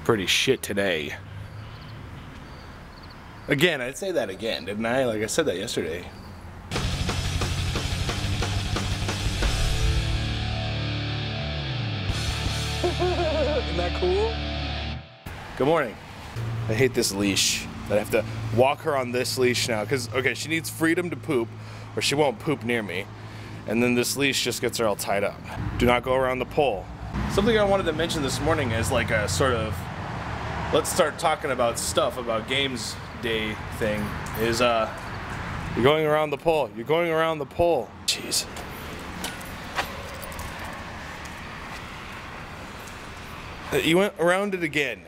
pretty shit today. Again, I'd say that again, didn't I? Like I said that yesterday. Isn't that cool? Good morning. I hate this leash. I have to walk her on this leash now because, okay, she needs freedom to poop or she won't poop near me. And then this leash just gets her all tied up. Do not go around the pole. Something I wanted to mention this morning is like a sort of, let's start talking about stuff, about games day thing, is you're going around the pole. You're going around the pole. Jeez. You went around it again.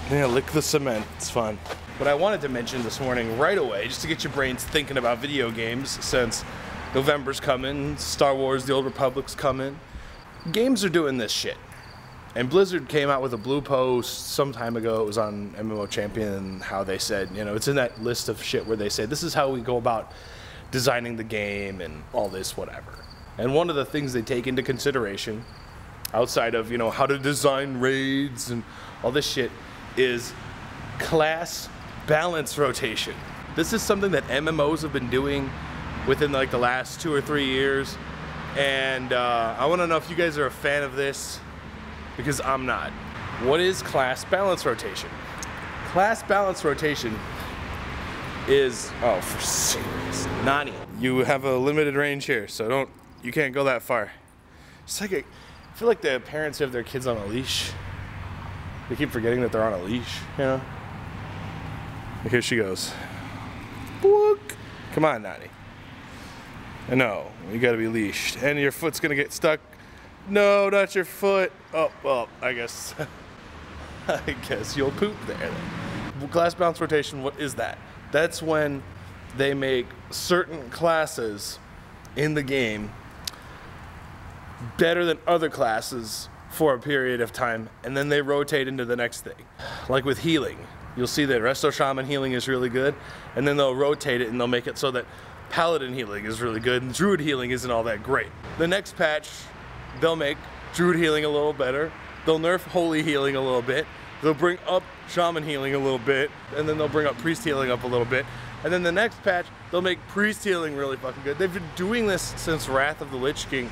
Yeah, lick the cement. It's fun. What I wanted to mention this morning right away, just to get your brains thinking about video games, since November's coming, Star Wars The Old Republic's coming. Games are doing this shit. And Blizzard came out with a blue post some time ago. It was on MMO Champion, how they said, you know, it's in that list of shit where they say, this is how we go about designing the game and all this, whatever. And one of the things they take into consideration, outside of, you know, how to design raids and all this shit, is class balance rotation. This is something that MMOs have been doing within like the last 2 or 3 years, and I want to know if you guys are a fan of this, because I'm not. What is class balance rotation? Class balance rotation is, oh, for serious, Nani. You have a limited range here, so you can't go that far. It's like I feel like the parents who have their kids on a leash, they keep forgetting that they're on a leash, you know? And here she goes. Book. Come on, Nani. No, you gotta be leashed. And your foot's gonna get stuck. No, not your foot. Oh, well, I guess you'll poop there. Class balance rotation, what is that? That's when they make certain classes in the game better than other classes for a period of time, and then they rotate into the next thing. Like with healing, you'll see that Resto Shaman healing is really good, and then they'll rotate it and they'll make it so that Paladin healing is really good and Druid healing isn't all that great. The next patch, they'll make Druid healing a little better, they'll nerf Holy healing a little bit, they'll bring up Shaman healing a little bit, and then they'll bring up Priest healing up a little bit, and then the next patch, they'll make Priest healing really fucking good. They've been doing this since Wrath of the Lich King.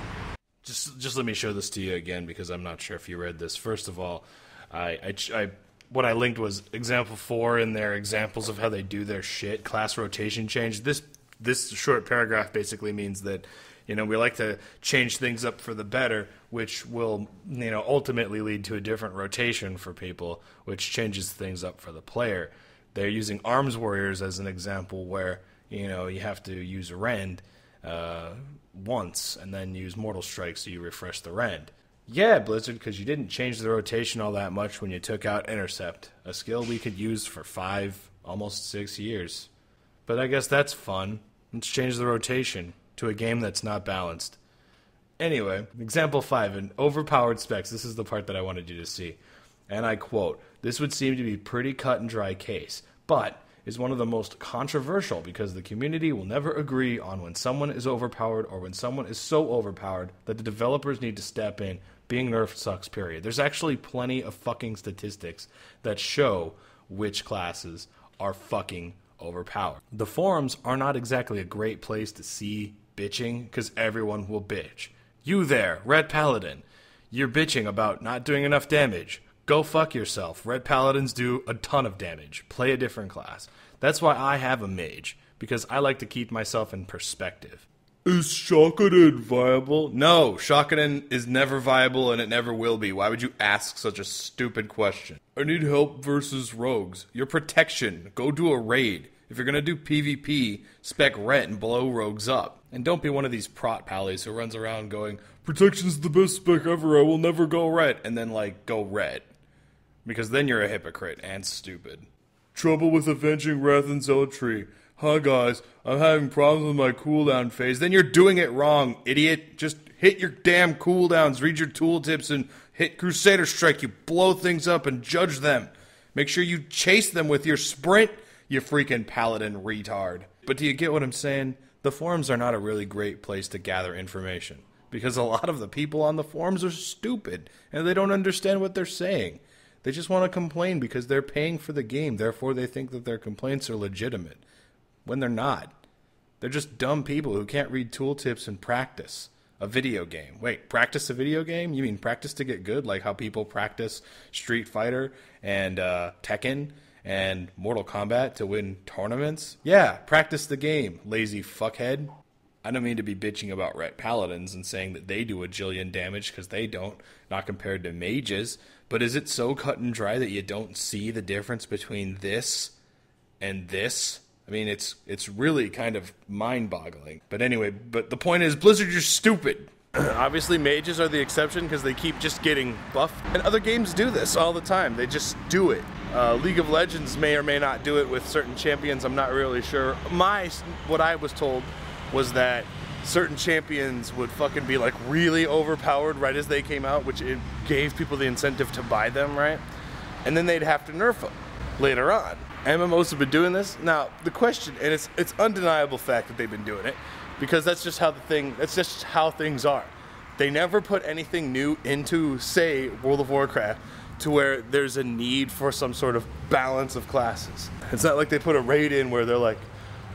Just let me show this to you again, because I'm not sure if you read this. First of all, what I linked was example 4 in their examples of how they do their shit. Class rotation change. This short paragraph basically means that, you know, we like to change things up for the better, which will, you know, ultimately lead to a different rotation for people, which changes things up for the player. They're using Arms Warriors as an example where, you know, you have to use Rend once and then use Mortal Strike so you refresh the Rend. Yeah, Blizzard, because you didn't change the rotation all that much when you took out Intercept, a skill we could use for 5, almost 6 years. But I guess that's fun. Let's change the rotation to a game that's not balanced. Anyway, example 5, in overpowered specs, this is the part that I wanted you to see. And I quote, "This would seem to be a pretty cut and dry case, but is one of the most controversial because the community will never agree on when someone is overpowered or when someone is so overpowered that the developers need to step in. Being nerfed sucks, period." There's actually plenty of fucking statistics that show which classes are fucking overpowered. The forums are not exactly a great place to see bitching, because everyone will bitch. You there, Red Paladin, you're bitching about not doing enough damage. Go fuck yourself. Red Paladins do a ton of damage. Play a different class. That's why I have a mage, because I like to keep myself in perspective. Is SHOCKADIN viable? No, SHOCKADIN is never viable and it never will be. Why would you ask such a stupid question? I need help versus rogues. Your protection. Go do a raid. If you're gonna do PvP, spec ret and blow rogues up. And don't be one of these prot pallies who runs around going, "Protection's the best spec ever, I will never go ret," and then like, go ret. Because then you're a hypocrite and stupid. Trouble with avenging wrath and zealotry. Hi guys, I'm having problems with my cooldown phase. Then you're doing it wrong, idiot. Just hit your damn cooldowns, read your tooltips, and hit Crusader Strike. You blow things up and judge them. Make sure you chase them with your sprint, you freaking paladin retard. But do you get what I'm saying? The forums are not a really great place to gather information, Because a lot of the people on the forums are stupid, and they don't understand what they're saying. They just want to complain because they're paying for the game, therefore they think that their complaints are legitimate, when they're not. They're just dumb people who can't read tooltips and practice a video game. Wait, practice a video game? You mean practice to get good, like how people practice Street Fighter and Tekken and Mortal Kombat to win tournaments? Yeah, practice the game, lazy fuckhead. I don't mean to be bitching about ret paladins and saying that they do a jillion damage, because they don't, not compared to mages. But is it so cut and dry that you don't see the difference between this and this? I mean, it's really kind of mind-boggling. But anyway, but the point is, Blizzard, you're stupid. Obviously, mages are the exception because they keep just getting buffed. And other games do this all the time. They just do it. League of Legends may or may not do it with certain champions. I'm not really sure. What I was told was that certain champions would fucking be like really overpowered right as they came out, which it gave people the incentive to buy them, right? And then they'd have to nerf them later on. MMOs have been doing this. Now, the question, and it's undeniable fact that they've been doing it, because that's just how things are. They never put anything new into, say, World of Warcraft to where there's a need for some sort of balance of classes. It's not like they put a raid in where they're like,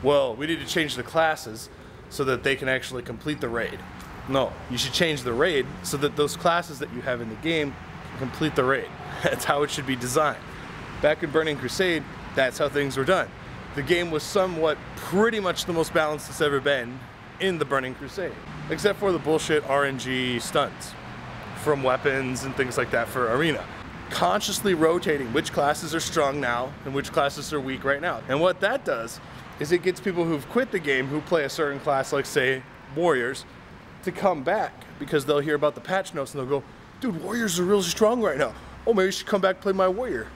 well, we need to change the classes so that they can actually complete the raid. No, you should change the raid so that those classes that you have in the game can complete the raid. That's how it should be designed. Back in Burning Crusade, that's how things were done. The game was somewhat pretty much the most balanced it's ever been in the Burning Crusade, except for the bullshit RNG stunts from weapons and things like that for Arena. Consciously rotating which classes are strong now and which classes are weak right now. And what that does is it gets people who've quit the game, who play a certain class, like say Warriors, to come back because they'll hear about the patch notes and they'll go, dude, Warriors are really strong right now. Oh, maybe you should come back and play my Warrior.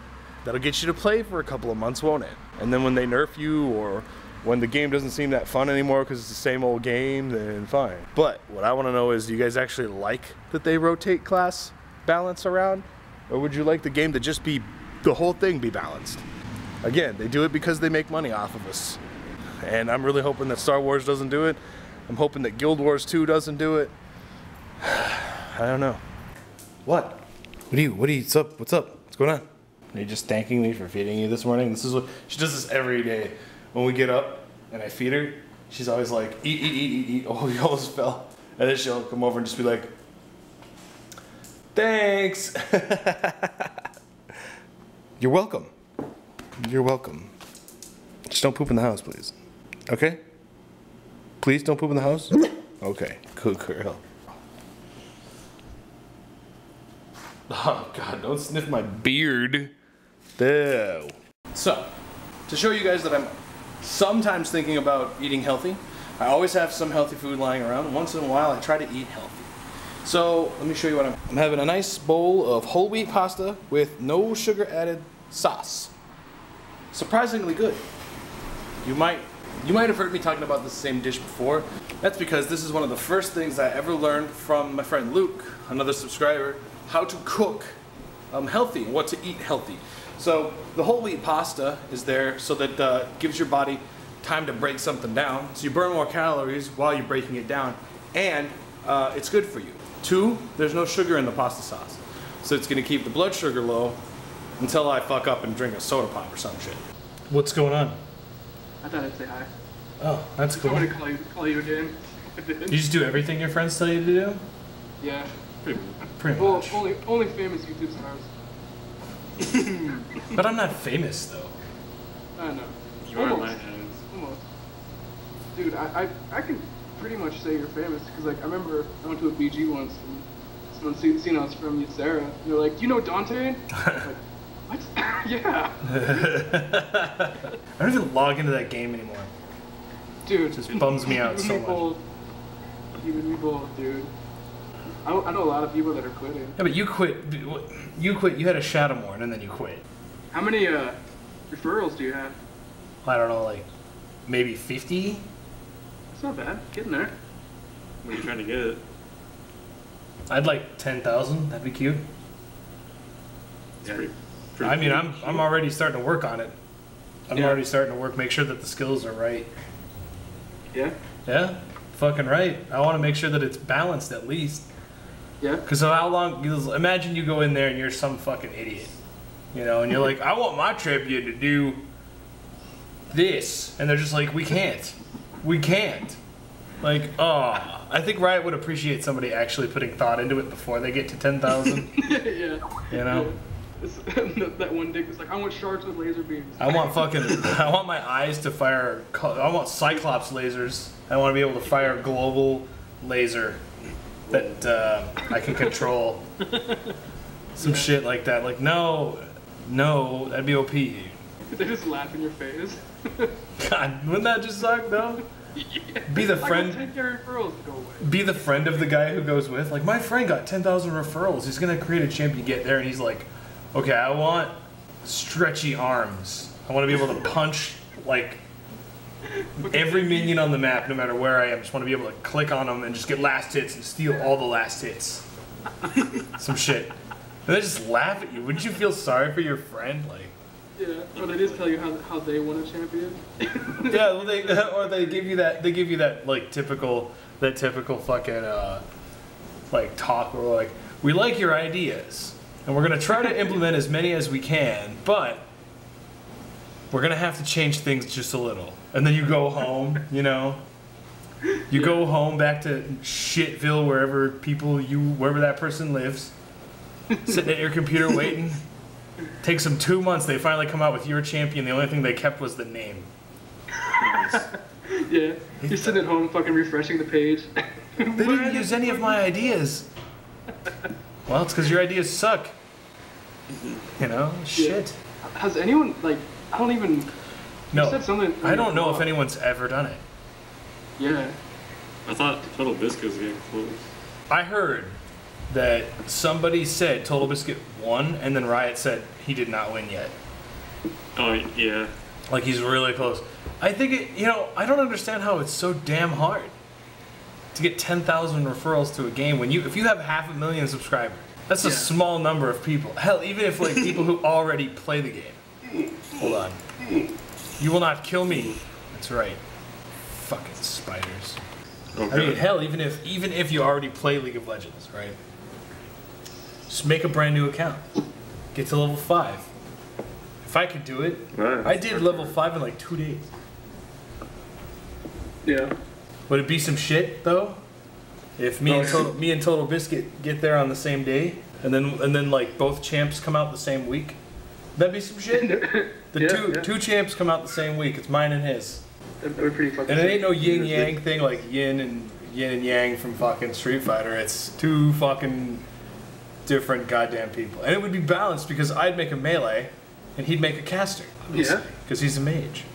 That'll get you to play for a couple of months, won't it? And then when they nerf you, or when the game doesn't seem that fun anymore because it's the same old game, then fine. But what I want to know is, do you guys actually like that they rotate class balance around? Or would you like the game to just be, the whole thing be balanced? Again, they do it because they make money off of us. And I'm really hoping that Star Wars doesn't do it. I'm hoping that Guild Wars 2 doesn't do it. I don't know. What? What's up? What's going on? Are you just thanking me for feeding you this morning? This is what, she does this every day. When we get up and I feed her, she's always like, eat. Oh, you almost fell. And then she'll come over and just be like, thanks. You're welcome. You're welcome. Just don't poop in the house, please. Okay? Please don't poop in the house? Okay, good girl. Oh God, don't sniff my beard. Ew. So, to show you guys that I'm sometimes thinking about eating healthy, I always have some healthy food lying around. Once in a while, I try to eat healthy. So, let me show you what I'm having a nice bowl of whole wheat pasta with no sugar added sauce. Surprisingly good. You might have heard me talking about this same dish before. That's because this is one of the first things I ever learned from my friend Luke, another subscriber, how to cook healthy, what to eat healthy. So the whole wheat pasta is there so that gives your body time to break something down. So you burn more calories while you're breaking it down, and it's good for you. 2, there's no sugar in the pasta sauce. So it's gonna keep the blood sugar low until I fuck up and drink a soda pop or some shit. What's going on? I thought I'd say hi. Oh, that's cool. I'm gonna call you again. You just do everything your friends tell you to do? Yeah. Pretty much. Only famous YouTube stars. But I'm not famous though. I know. You are in my hands. Almost. Dude, I can pretty much say you're famous because like I remember I went to a BG once and someone seen I was from Sarah. And they're like, you know Dante? Like, what? Yeah. I don't even log into that game anymore. Dude, it just bums me out so much. You and me both, dude. I know a lot of people that are quitting. Yeah, but you quit. You quit. You had a Shadowmourne and then you quit. How many referrals do you have? I don't know, like maybe 50. That's not bad. Getting there. What are you trying to get? I'd like 10,000. That'd be cute. Yeah. Pretty I mean, cool. I'm already starting to work on it. I'm already starting to make sure that the skills are right. Yeah. Yeah. fucking right. I want to make sure that it's balanced at least. Yeah. Because of how long, imagine you go in there and you're some fucking idiot, you know, and you're like, I want my champion to do this. And they're just like, we can't. We can't. Like, oh, I think Riot would appreciate somebody actually putting thought into it before they get to 10,000. Yeah. You know? Yeah. That one dick was like, I want sharks with laser beams. I want my eyes to fire, I want Cyclops lasers. I want to be able to fire a global laser that I can control. Some shit like that. Like, no, that'd be OP. They just laugh in your face. God, wouldn't that just suck though? Yeah. Be the friend. I got 10 referrals to go away. Be the friend of the guy who goes with. Like, my friend got 10,000 referrals. He's gonna create a champion. Get there, and he's like, okay, I want stretchy arms. I want to be able to punch like every minion on the map, no matter where I am. Just want to be able to click on them and just get last hits and steal all the last hits. Some shit. And they just laugh at you. Wouldn't you feel sorry for your friend? Like. Yeah, or they just tell you how they won a champion. Yeah, well, they give you that like typical fucking like talk where like, we like your ideas and we're gonna try to implement as many as we can, but we're gonna have to change things just a little. And then you go home, you know. You go home back to Shitville, wherever that person lives, sitting at your computer waiting. Takes them 2 months. They finally come out with your champion. The only thing they kept was the name. Yeah, you're sitting at home fucking refreshing the page. They didn't use any of my ideas. Well, it's because your ideas suck. You know, shit. Has anyone like? I don't even. No, you said something I don't know if anyone's ever done it. Yeah. I thought Total Biscuit was getting close. I heard that somebody said Total Biscuit won, and then Riot said he did not win yet. Oh, yeah. Like, he's really close. I think it, you know, I don't understand how it's so damn hard to get 10,000 referrals to a game when if you have 500,000 subscribers. That's a small number of people. Hell, even if like people who already play the game. Hold on. You will not kill me. That's right. Fucking spiders. Okay. I mean, hell, even if you already play League of Legends, right? Just make a brand new account. Get to level 5. If I could do it, Right. I did level 5 in like 2 days. Yeah. Would it be some shit though? If me and Total Biscuit get there on the same day, and then like both champs come out the same week, that'd be some shit. The two champs come out the same week. It's mine and his. They're pretty fucking. And it ain't no yin yang thing like yin and yang from fucking Street Fighter. It's two fucking different goddamn people, and it would be balanced because I'd make a melee, and he'd make a caster. Yeah. Because he's a mage.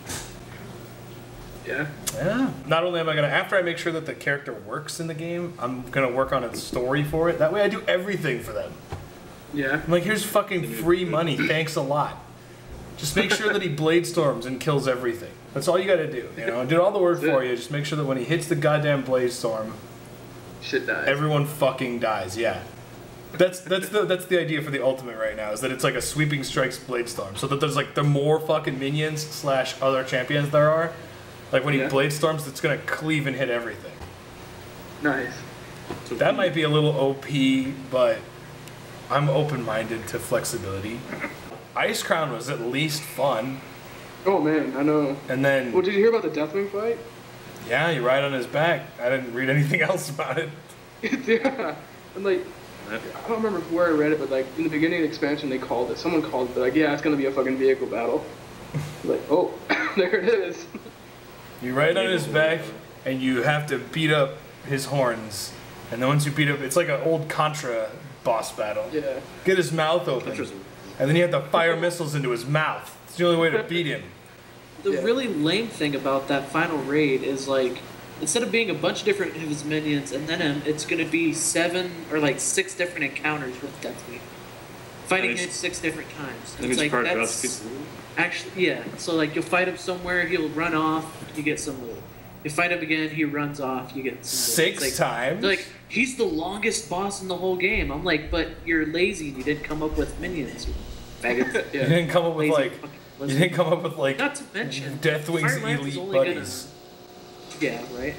Yeah. Yeah. Not only am I gonna, after I make sure that the character works in the game, I'm gonna work on a story for it. That way I do everything for them. Yeah. I'm like, here's fucking free money, thanks a lot. Just make sure that he blade storms and kills everything. That's all you gotta do. You know, I did all the work for you. Just make sure that when he hits the goddamn blade storm, shit dies. everyone fucking dies. Yeah. That's the idea for the ultimate right now, is that it's like a sweeping strikes blade storm. So that there's like the more fucking minions / other champions there are, like when he blade storms, it's gonna cleave and hit everything. Nice. That might be a little OP, but I'm open-minded to flexibility. Ice Crown was at least fun. Oh man, I know. And then, well, did you hear about the Deathwing fight? Yeah, you ride on his back. I didn't read anything else about it. Yeah, and like, I don't remember where I read it, but like in the beginning of the expansion, they called it. Someone called it, like, yeah, it's gonna be a fucking vehicle battle. Like, oh, there it is. You ride on his back, and you have to beat up his horns. And then once you beat up, it's like an old Contra boss battle. Yeah. Get his mouth open, and then you have to fire missiles into his mouth. It's the only way to beat him. The really lame thing about that final raid is like, instead of being a bunch of different of his minions and then him, it's gonna be 7 or like 6 different encounters with Deathwing. Fighting him 6 different times. And it's like, that's actually, yeah. So like, you'll fight him somewhere, he'll run off, you get some loot. You fight him again, he runs off, you get some loot. 6 times? Like, he's the longest boss in the whole game. I'm like, but you're lazy, you didn't come up with minions. You faggots. You didn't come up with lazy like, not to mention, Deathwing's Firelands is elite only buddies. Yeah, right.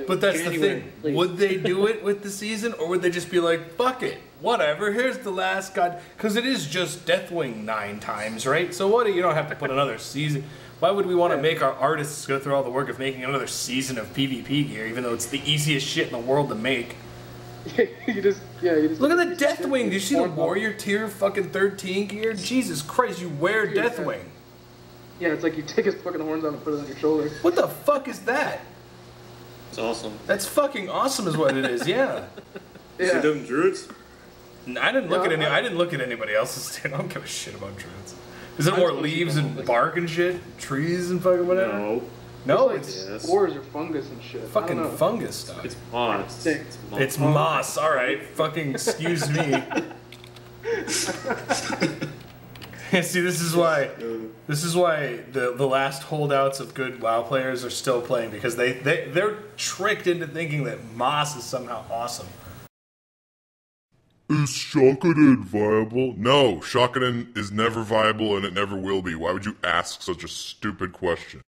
But that's the January, thing. please. Would they do it with the season, or would they just be like, fuck it, whatever, here's the last god? Because it is just Deathwing 9 times, right? So what, you don't have to put another season. Why would we want to make our artists go through all the work of making another season of PvP gear, even though it's the easiest shit in the world to make? you just Look at the Deathwing. Do you see the Warrior tier fucking 13 gear? Jesus Christ, you wear Deathwing. Yeah, it's like you take his fucking horns out and put it on your shoulder. What the fuck is that? It's awesome. That's fucking awesome is what it is, yeah. See them druids? I didn't look at I didn't look at anybody else's. I don't give a shit about druids. Is it more leaves and bark and shit? Trees and fucking whatever? No. No, Like it's spores or fungus and shit. I don't know. fucking fungus stuff. It's moss. It's It's moss. All right, fucking excuse me. See, this is why the last holdouts of good WoW players are still playing, because they're tricked into thinking that moss is somehow awesome. Is Shockadin viable? No, Shockadin is never viable and it never will be. Why would you ask such a stupid question?